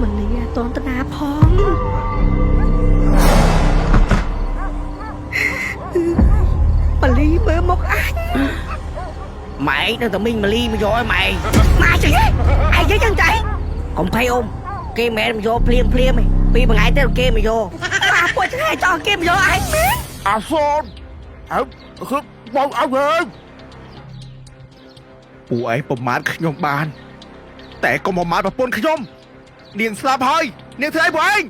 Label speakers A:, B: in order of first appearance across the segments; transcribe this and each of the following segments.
A: มันเลยตอนตนาพร้อมมันเลยเบอร์มกanh mày đang tao minh mà ly mà rồi mày mà chứ ai chứ chân chạy còn phay ôm kia mẹ mày vô phim mày vì mà ngại tới kia mày vô à quay thế cho kia mày vô ai
B: à son à bông áo về
C: ពួកឯងប្រមាថខ្ញុំបានតែកុំប្រមាថប្រពន្ធខ្ញុំនាងស្លាប់ហើយនាងធ្វើអីពួកឯង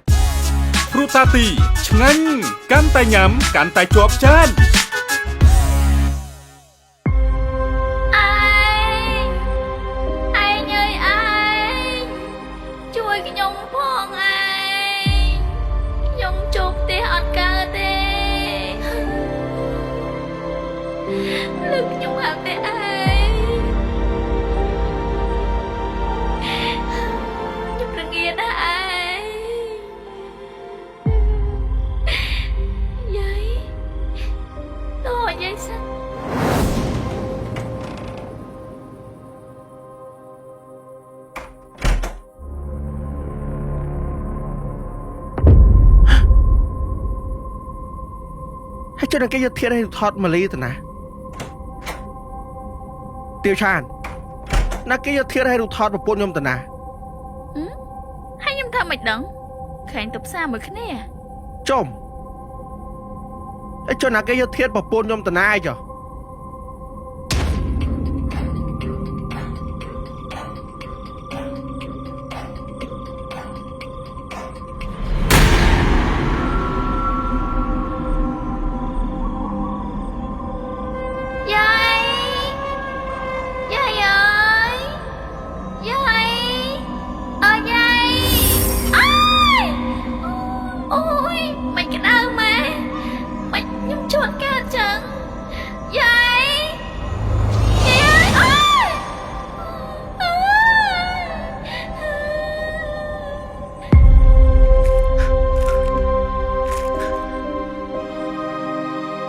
D: គ្រូតាទីឆ្ងាញ់កាន់តែញ៉ាំកាន់តែជាប់ចាន
C: cho nên cái thiết này thọt mà lý thế nào tiêu chan nó cái thiết này thọt mà bôn nhom thế nào
E: hay nhom thầm mạch đắng khánh tập xa mới khné à
C: chôm cho nên cái thiết mà bôn nhom thế nào cho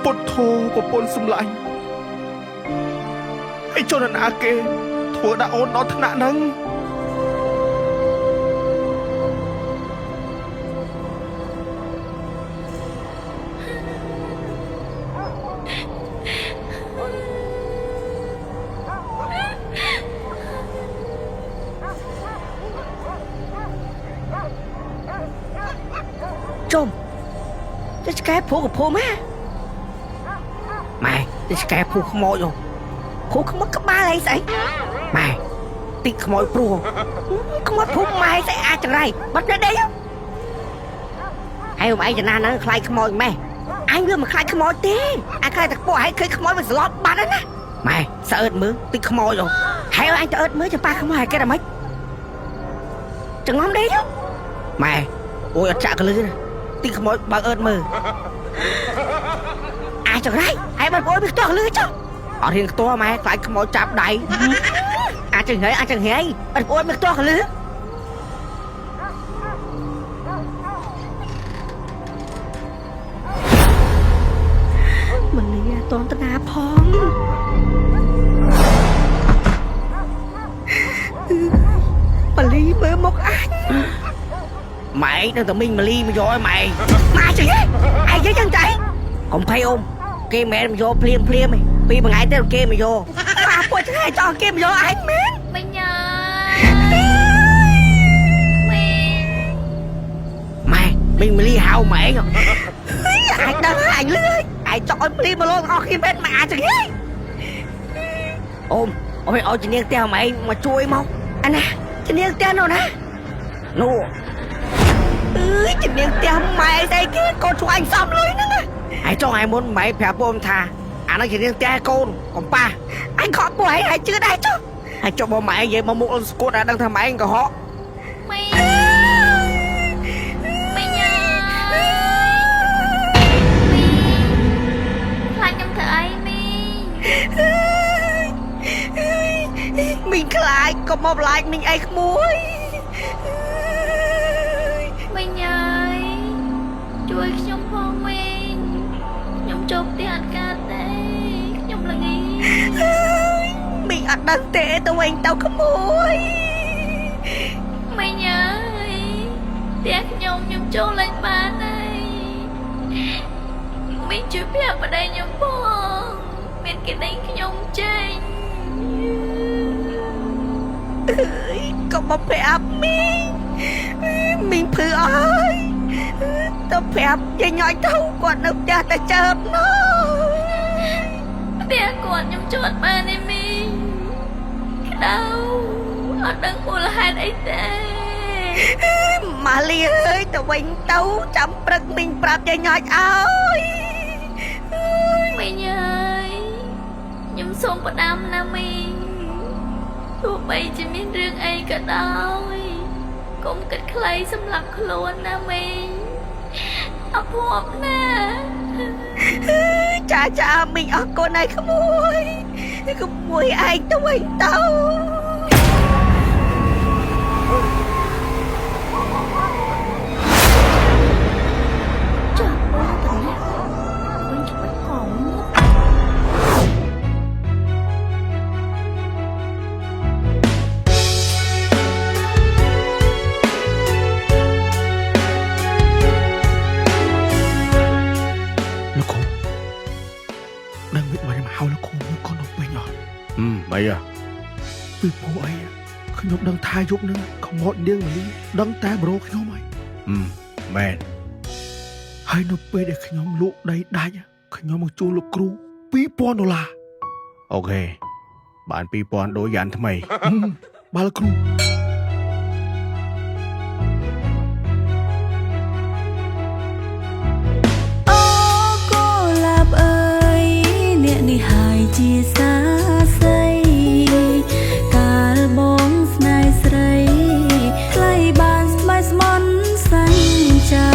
C: bột thô của bồn xâm lạnh hãy cho nên kê thua đã ôn nó thân nạn nâng
A: chôm cái phố của phố má mày cái phố không mồi rồi phố không mất cấp ba này vậy mày tịt không mồi pro không mất phố mày sẽ ai chẳng này bắt ra đây không hay không ai chẳng nào nó khai không mồi mày anh đưa mà khai không mồi thế anh khai thật bộ hay khai không mồi mà slot ba đó nè mày sợ ớt mưa tịt không mồi rồi hay anh cho ớt mưa cho ba không mồi cái là mấy chẳng ngon đấy chứ mày ôi ớt chạ cái lưới này tịt không mồi bằng ớt mưa ai chẳng đây ai bắt ôi biết to lưới chứ ở thiên to mà phải không mồi chạp đầy ai chẳng hề bắt ôi biết to lưới mình lấy toàn tân á phong mà ly mới một anh mày đang tao minh mà ly mà rồi mày mà chứ ai với chân chạy còn phay ôm kia mẹ mày vô phim mày vì mà ngại tới kia mày vô bà quay thế cho kia mày vô anh mến
E: mình nhờ
A: mình ly hao mẹ rồi ai đang anh lưới ai cho em ly mà luôn khi bên mà chứ ghê ôm ôi chị niên teo mày mà chui mau anh à chị niên teo nào nè nô chị niên teo mày đây kia con chú anh xong lưới nữa nè ai cho ai muốn mày phải bom thà anh nói chị niên teo con còn ba anh khó của ai chưa đây chứ ai cho bom mày vậy mà một con squad đang thằng mày anh có họ
E: mày
A: mình lại có một lại mình ai không muốn
E: mình ơiជួយខ្ញុំផងវិញខ្ញុំជោគទីអត់កើតទេខ្ញុំល្ងី
A: mìnhអត់ដឹងទេទៅវិញទៅក្មួយ
E: mình ơi ចូលលេងបានហើយមីងជួយប្រាប់ប្តីខ្ញុំផងមានគេដេញខ្ញុំចេញ
A: ក៏មកប្រាប់មីងភឺអើយទៅប្រាប់យាយញ៉ាយទៅគាត់នៅផ្ទះតែចើបណោះ
E: ផ្ទះគាត់ខ្ញុំជួតបានទេមីងក្តៅអត់ដឹងមូលហេតុអីទេ
A: ម៉ាលីអើយទៅវិញទៅចាំព្រឹកមីងប្រាប់យាយញ៉ាយអើយ
E: មីងអើយខ្ញុំសូមផ្ដាំណាមីងទោះបីជាមានរឿងអីក៏ដោយកុំគិតខ្លីសម្រាប់ខ្លួនណាមីងអភ័ព្វណា
A: ចាមីងអរគុណហើយក្មួយឯងទៅវិញទៅ
C: លោកគ្រូដឹងវិទ្យាមកហៅលោកគ្រូមកគាត់នៅពេញអត់
D: អីអ្ហ៎
C: ពីព្រោះអីខ្ញុំដឹងថាយប់នឹងខ្មោចនាងមលីដឹងតែប្រូខ្ញុំហើយ
D: មែន
C: ហើយនៅពេលដែលខ្ញុំលក់ដីដាច់ខ្ញុំមកជួលលោកគ្រូ$2,000
D: អូខេបាន 2000 ដូចយ៉ាងថ្មី
C: បាទលោកគ្រូ
F: អូកូលាបអើយអ្នកនេះហើយជាសាស្រីកាលបងស្នេហ៍ស្រីថ្លៃបានស្បែកស្មន់សញ្ចា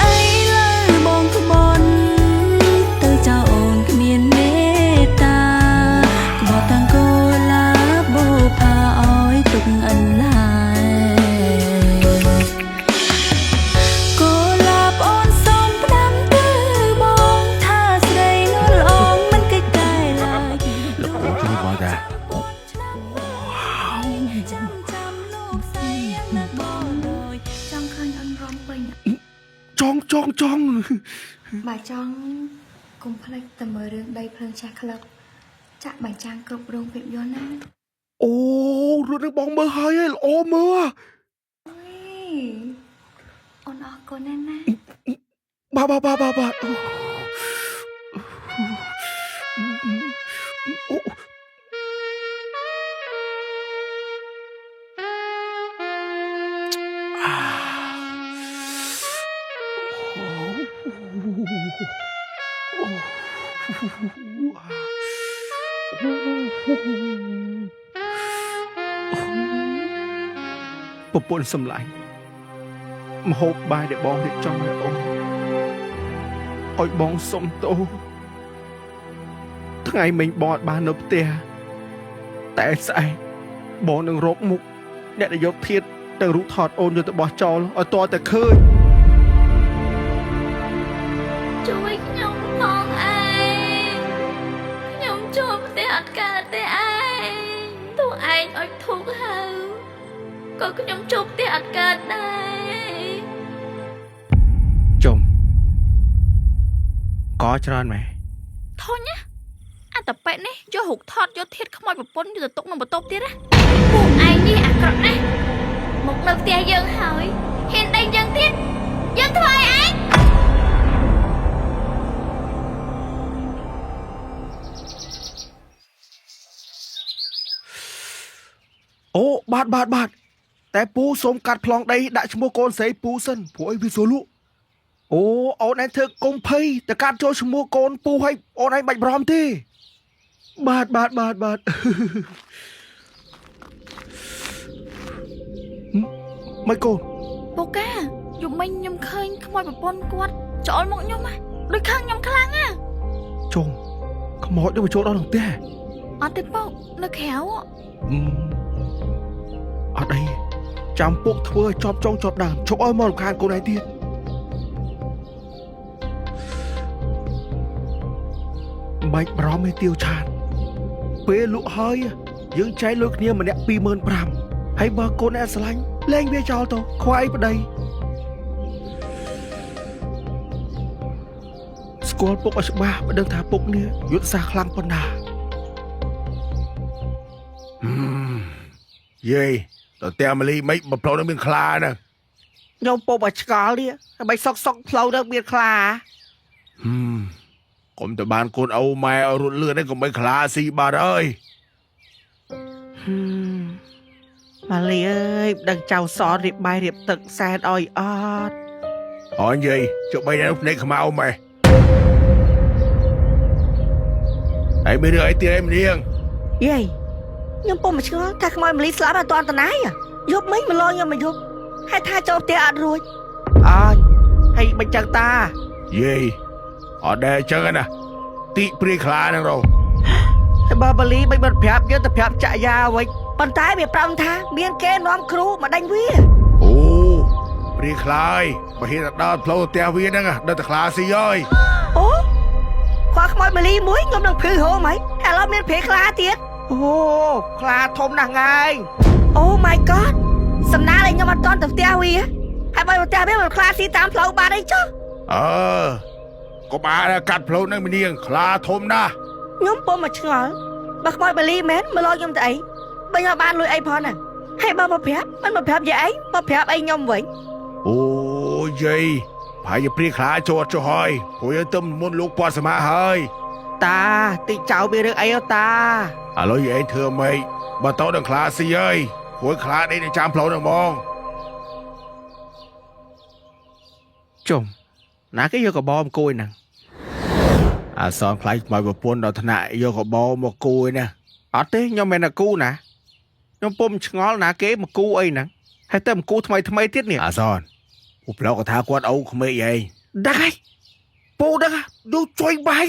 F: អីលើបងក្បន់ទៅចៅអូនគ្មានមេត្តាក្បត់ទាំងកូលាបបោផាអើយទុកអន្លាយកូលាបអូនសូមផ្ដាំទៅបងថាស្រីនោះល្អមិនកិច្ចតែឡើយ
D: លោកគ្រូជួយបងតា
F: ចាំលោកស្រីណាបងអើយចង់ឃើញអូនរំពេញ
C: ចង់
F: បើចង់កុំភ្លេចតែមើលរឿងដីភ្លើងចាស់ក្លឹបចាក់បញ្ចាំងគ្រប់រោងភាពយន្តណា
C: អូរឿងនឹងបងមើលហើយល្អមើល
F: អើយអូនអរគុណណាស់ណា
C: បាទប្រពន្ធសម្លាញ់មហូបបាយដែលបងរៀបចំឲ្យអូនឲ្យបងសុំទោសថ្ងៃមិញបងអត់បាននៅផ្ទះតែស្អែកបងនឹងរកមុខអ្នកដែលយកធាតុទាំងរូបថតអូនយកទៅបោះចោលឲ្យតតែឃើញ
E: ជួយខ្ញុំផងឯងខ្ញុំជួបតែអត់កើតទេឯងទោះឯងអុចធុកហើយក៏ខ្ញុំជួបតែអត់កើតដែរ
C: ចំក៏ច្រើនមែន
E: ធុញណាអត្តបិនេះយករូបថតយកធាតុខ្មោចប្រពន្ធយកទៅទុកក្នុងបន្ទប់ទៀតណាពួកឯងនេះអាក្រក់ណាស់មកនៅផ្ទះយើងហើយហ៊ានដេញយើងទៀតយើងធ្វើឲ្យឯង
C: អូបាទតែពូសូមកាត់ប្លង់ដីដាក់ឈ្មោះកូនស្រីពូសិនព្រោះអីវាស្រួលលក់អូអូនឯងធ្វើកុំភ័យតែកាត់ចូលឈ្មោះកូនពូឲ្យអូនឯងបាច់បារម្ភទេបាទមិនកូន
E: បូកាយប់មិញខ្ញុំឃើញខ្មោចប្រពន្ធគាត់ចូលមកខ្ញុំណាដូចខឹងខ្ញុំខ្លាំងណា
C: ជុំខ្មោចទៅចូលដល់ក្នុងផ្ទះ
E: អត់ទេបោកនៅក្រៅ
C: អត់អីចាំពុកធ្វើឲ្យជាប់ចុងជាប់ដើមជប់ឲ្យមករំខានកូនឯងទៀតបាច់បារម្ភឯទាវឆាតពេលលក់ហើយយើងចែកលុយគ្នាម្នាក់25,000ហើយបើកូនឯងស្រឡាញ់លែងវាចោលទៅខ្វាយប្តី ស្គាល់ពុកឲ្យច្បាស់បើដឹងថាពុកនេះយុទ្ធសាស្ត្រខ្លាំងប៉ុណ្ណា
B: យាយតើតែម៉ាលីមិនបើផ្លូវនឹងមានខ្លាណា
A: ខ្ញុំពុំឲ្យឆ្កល់នេះហើយសុកផ្លូវទៅមានខ្លា
B: កុំទៅបានកូនឪម៉ែឲ្យរត់លឿននេះកុំឲ្យខ្លាស៊ីបាត់អើយ
A: ម៉ាលីអើយដឹងចៅសនរៀបបាយរៀបទឹកសែនអោយអត់
B: អូនយាយចុះបីនៅភ្នែកខ្មៅម៉ែហើយមានរឿងអីទៀតឯងនាង
A: យាយខ្ញុំពុំមកឆ្ងល់ថាខ្មោចម៉ាលីស្លាប់អត់តាន់តណាយយប់មិញម្លងខ្ញុំមកយប់ហើយថាចូលផ្ទះអត់រួចអើយហើយមិនចឹងតា
B: យាយអត់ដែរចឹងណាទីព្រាយខ្លានឹងរោ
A: ហើយបើម៉ាលីមិនបានប្រាប់យើងទៅប្រាប់ចាក់យ៉ាវិញប៉ុន្តែវាប្រាប់ថាមានគេនាំគ្រូមកដេញវា
B: អូព្រាយខ្លាយបើហ៊ានដល់ផ្លូវទៅផ្ទះវាហ្នឹងដល់តែខ្លាស៊ីហើយ
A: អូខ្វល់ខ្មោចម៉ាលីមួយខ្ញុំនឹងភឺហូមហីឥឡូវមានព្រាយខ្លាទៀតអូខ្លាធំណាស់ងាយអូ my god សំណាឲ្យខ្ញុំអត់តន់ទៅផ្ទះវាហើយបើផ្ទះវាមិនខ្លាស៊ីតាមផ្លូវបានអីចុះ
B: ក៏បានកាត់ផ្លូវហ្នឹងមីនាងខ្លាធំណាស់
A: ខ្ញុំពុំមកឆ្ងល់បើខ្មោចម៉ាលីមែនមកលខ្ញុំទៅអីបើខ្ញុំបានលុយអីផងណាហើយបើមកប្រាប់មិនមកប្រាប់យាយអីមកប្រាប់អីខ្ញុំវិញ
B: អូយាយប្រហែលជាព្រាយខ្លាចូលអត់ចុះហើយព្រោះយើងទៅមុនលោកពាត់សមាហើយ
A: តាតិចចៅមានរឿងអីអូតា
B: ឥឡូវយាយធ្វើម៉េចបើតោនឹងខ្លាស៊ីហើយព្រោះខ្លាដេកនៅចាំផ្លូវហ្នឹងហ្មង
C: ចុំណាគេយកកបមកគួយហ្នឹង
B: អាសនខ្លាចមកប្រពន្ធដល់ថ្នាក់យកកបមកគួយណា
C: អត់ទេខ្ញុំមិនមែនគូណាខ្ញុំពុំឆ្ងល់ណាគេមកគូអីហ្នឹងហើយតែមកគូថ្មីទៀតនេះ
B: អាសនពូប្លោកក៏ថាគាត់អូក្មេកឯង
C: ដឹងហើយពូដឹងดูជួយបាយ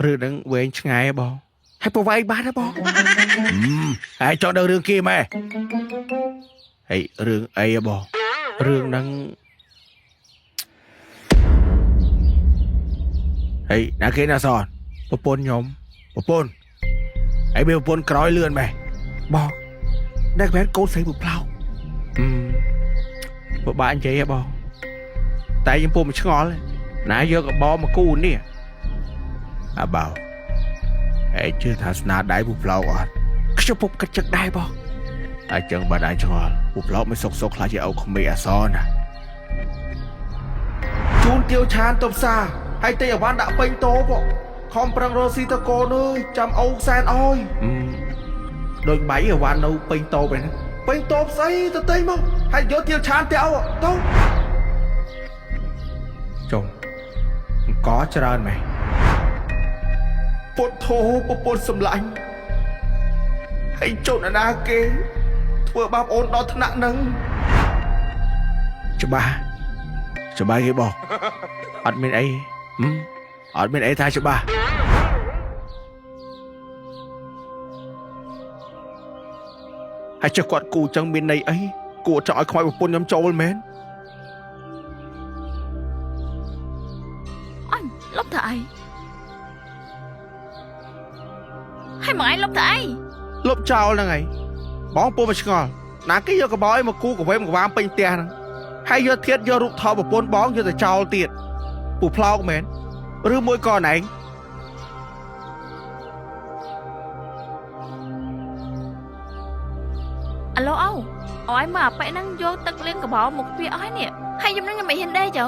C: រឿងហ្នឹងវែងឆ្ងាយបងហើយប្រវាយបានទេបង
B: ហើយចង់ដឹងរឿងគេម៉ែ
C: ហើយរឿងអីបងរឿងហ្នឹងហើយណាគេណាសនប្រពន្ធខ្ញុំ
B: ប្រពន្ធហើយមានប្រពន្ធក្រោយលឿនម៉ែ
C: បងដែលបែរកូនស្រីពូផ្លោកពិបាកនិយាយហ៎បងតែខ្ញុំពុំឆ្ងល់ណាយកកបមកគូនេះ
B: អាបោហើយជឿថាស្នាដៃពូប្លោកអត់
C: ខ្ញុំពុំគិតចឹងដែរបង
B: អាចចឹងបាត់អាចឆ្ងល់ពូប្លោកមិនសុកខ្លាចជាអូក្មេកអាសនណា
C: ជូនទាវឆានទៅផ្សារហើយតែអវ៉ាន់ដាក់ពេញតូបខំប្រឹងរកស៊ីតកូនអើយចាំអូសែនអើយដូចបាយអវ៉ាន់នៅពេញតូបឯហ្នឹងពេញតូបស្អីទៅទិញមកហើយយកទាវឆានទៅអូទៅចុំអង្គច្រើនម៉េចពុទ្ធោពពុទ្ធសម្លាញ់ហើយចុះណាគេធ្វើបាបអូនដល់ថ្នាក់ហ្នឹង
B: ច្បាស់គេបង
C: អត់មានអី
B: អត់មានអីថាច្បាស់
C: ហើយចុះគាត់គូចឹងមានន័យអីគួរចង់ឲ្យខ្មោចប្រពន្ធខ្ញុំចូលមែន
E: អញលុបទៅអីហើយមកឯងលុបទៅអី
C: លុបចោលហ្នឹងហើយបងពុំមកឆ្ងល់ណាគេយកកបោឲ្យមកគូកវេមកវាមពេញផ្ទះហ្នឹងហើយយកធាតយករូបថតប្រពន្ធបងយកទៅចោលទៀតពូផ្លោកមែនឬមួយក៏ណែង
E: អាឡូអូឲ្យមកអាប៉ែហ្នឹងយកទឹកលាងកបោមកវាអស់ហើយនេះហើយខ្ញុំនឹងខ្ញុំមិនហ៊ានដែរចៅ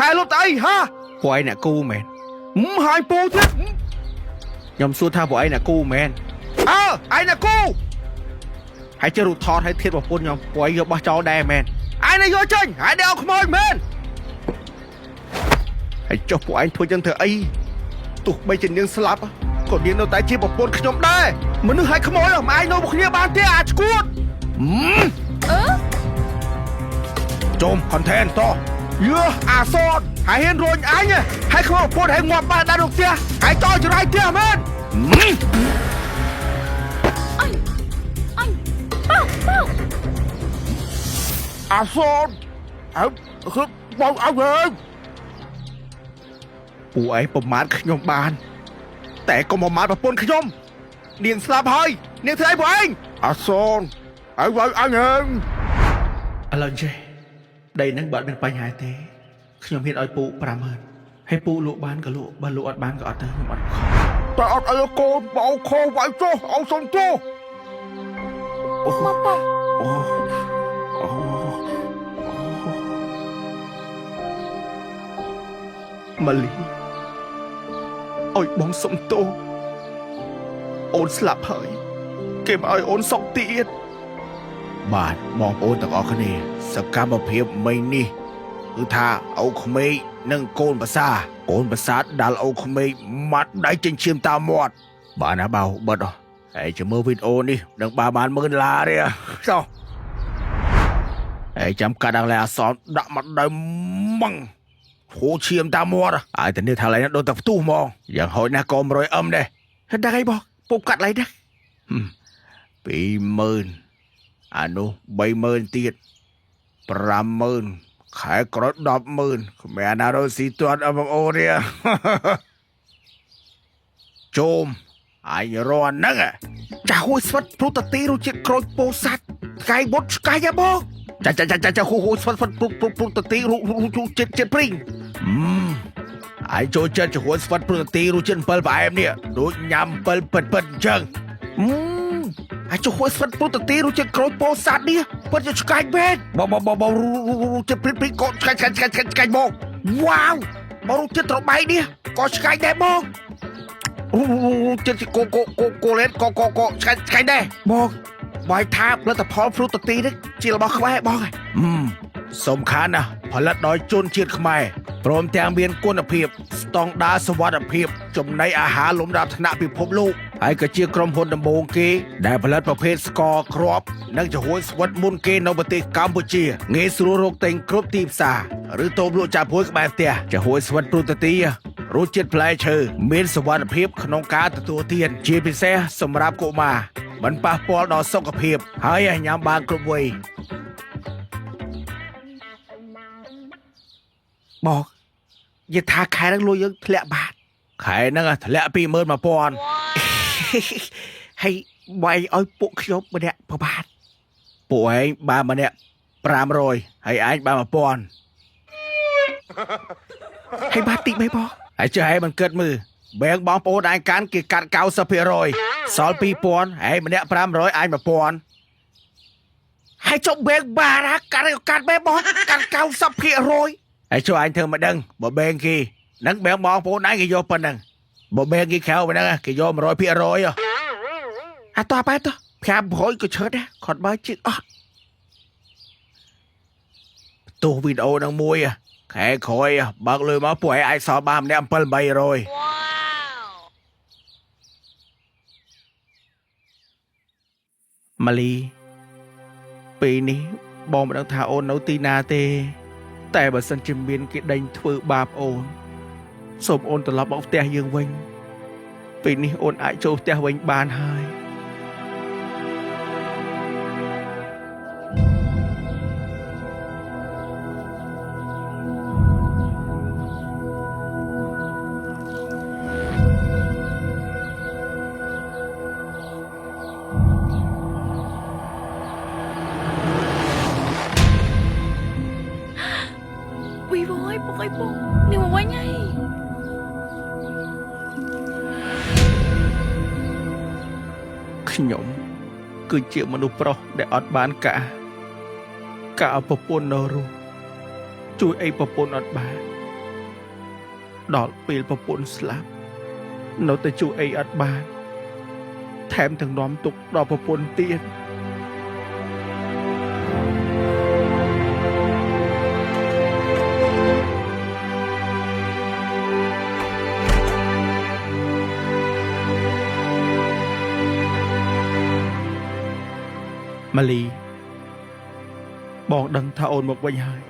C: ហើយលុបទៅអីហាពួកឯងអ្នកគូមែនហើយពូទៀតខ្ញុំសួរថាពួកឯងអ្នកគូមែនអើឯងអ្នកគូហើយជិះរូបថតឲ្យធាតប្រពន្ធខ្ញុំពួកឯងយកបោះចោលដែរមែនឯងនេះយកចេញហើយដេកឲ្យខ្មោចមែនហើយចុះពួកឯងធ្វើចឹងធ្វើអីទោះបីជានាងស្លាប់ក៏នាងនៅតែជាប្រពន្ធខ្ញុំដែរមនុស្សឲ្យខ្មោចមិនអាចនៅមួយគ្នាបានទេអាឈួត
B: ចុំ content តោះ
C: យើអាសតហើយហ៊ានរួញអញហើយខ្មោចប្រពន្ធហើយងាប់បានដល់ផ្ទះហើយចោលចរាយផ្ទះមែន
E: អញប៉ោ
B: អាសនអើគឺបងអើហើយ
C: ពួកឯងប្រមាថខ្ញុំបានតែកុំប្រមាថប្រពន្ធខ្ញុំ នាងស្លាប់ហើយនាងធ្វើអីពួកឯង
B: អាសូនឲ្យវាយអញហឹង
C: ឥឡូវចេះដីហ្នឹងបើអត់មានបញ្ហាទេខ្ញុំហ៊ានឲ្យពូ 50000 ហើយពូលក់បានក៏លក់បើលក់អត់បានក៏អត់ទៅខ្ញុំអត់ខំ
B: តែអត់ឲ្យកូនបោខោវាយចុះអោសុំចុះ
E: មកបង
C: អូម៉ាលីអុយបងសុំទោសអូនស្លាប់ហើយគេមកឲ្យអូនសក់ទៀត
B: បាទបងប្អូនទាំងអស់គ្នាសកម្មភាពមិញនេះគឺថាអូក្មេកនិងកូនប្រសាកូនប្រសាដាល់អូក្មេកម៉ាត់ដៃចិញ្ចៀមតាមមាត់បានណាបៅបិទអស់ហើយចាំមើលវីដេអូនេះនឹងបាន10000ឡាទេចុះហើយចាំកាត់ដល់អសនដាក់មកដៃម៉ងហូឈាមតាមមាត់ហើយតែនេះថាឡើយដូចតែផ្ទុះហ្មងយ៉ាងហោចណាស់ក៏100អឹមដែរ
C: ហេតុអីបងពុកកាត់ឡើយណា
B: 20000 អានោះ30000ទៀត50000ខែក្រោយ100,000គ្មានណារកស៊ីទាន់អបងអូនទេជុំអញរន់ហ្នឹង
C: ចាហួយស្វិតព្រុតតាទីរសជាតិក្រូចពោធិ៍សាត់ស្កាយបុតស្កាយហ៎បងចាហួយស្វិតព្រុតតាទីរសជាតិព្រីង
B: អញចូលចិត្តចំហួនស្វិតព្រុតតាទីរសជាតិ7ផ្អែមនេះដូចញ៉ាំ7ពិតអញ្ចឹង
C: អាចហួយស្វិតព្រុតតាទីរសជាតិក្រូចពោធិ៍សាត់នេះពិតជាស្កាយបែតបងរសជាតិព្រីងក៏ស្កាយបងវ៉ាវបងរសជាតិត្របែកនេះក៏ស្កាយដែរបងចិត្តកូលេតក៏ឆ្កាយដែរបងបាយថាផលិតផលព្រុតតាទីនេះជារបស់ខ្មែរបង
B: សំខាន់ណាស់ផលិតដោយជនជាតិខ្មែរព្រមទាំងមានគុណភាពស្តង់ដារសុវត្ថិភាពចំណីអាហារលំដាប់ថ្នាក់ពិភពលោកហើយក៏ជាក្រុមហ៊ុនដំបូងគេដែលផលិតប្រភេទស្ករគ្រាប់និងចំហួនស្វិតមុនគេនៅប្រទេសកម្ពុជាងាយស្រួលរកទិញគ្រប់ទីផ្សារឬតូបលក់ចាប់ហួយក្បែរផ្ទះចំហួនស្វិតព្រុតតាទីរសជាតិផ្លែឈើមានសុវត្ថិភាពក្នុងការទទួលទានជាពិសេសសម្រាប់កុមារមិនប៉ះពាល់ដល់សុខភាពហើយញ៉ាំបានគ្រប់វ័យ
C: បងនិយាយថាខែហ្នឹងលុយយើងធ្លាក់បាត
B: ខែហ្នឹងធ្លាក់ 21000
C: ហើយបាយឲ្យពួកខ្ញុំម្នាក់ប្របាទ
B: ពួកឯងបានម្នាក់500ហើយឯងបាន1000
C: ហើយបាតតិចមិនបង
B: ហើយចុះឯងមិនគិតមើលបែងបងប្អូនឯងកាន់គេកាត់ 90% សល់ 2000 ឯងម្នាក់500ឯង 1000
C: ហើយចុះបែងបាតកាត់បែបងកាត់ 90%
B: ហើយចុះឯងធ្វើមិនដឹងបើបែងគេនឹងបែងបងប្អូនឯងគេយកប៉ុណ្ណឹងបើបែងគេខៅប៉ុណ្ណឹងគេយក 100%
C: អាតោះបែត500ក៏ឈើដែរគាត់បើជិះអត់
B: ទោះវីដេអូនឹងមួយខែក្រោយបើកលុយមកពួកឯងអាចសល់បានម្នាក់700
C: ម៉ាលីពេលនេះបងមិនដឹងថាអូននៅទីណាទេតែបើសិនជាមានគេដេញធ្វើបាបអូនសូមអូនត្រឡប់មកផ្ទះយើងវិញពេលនេះអូនអាចចូលផ្ទះវិញបានហើយ
E: វីវយបងអើយបងនេះមកវិញហើយ
C: ខ្ញុំគឺជាមនុស្សប្រុសដែលអត់បានការឲ្យប្រពន្ធនៅរស់ជួយអីប្រពន្ធអត់បានដល់ពេលប្រពន្ធស្លាប់នៅតែជួយអីអត់បានថែមទាំងនាំទុកដល់ប្រពន្ធទៀត ម៉ាលីបងដឹងថាអូនមកវិញហើយ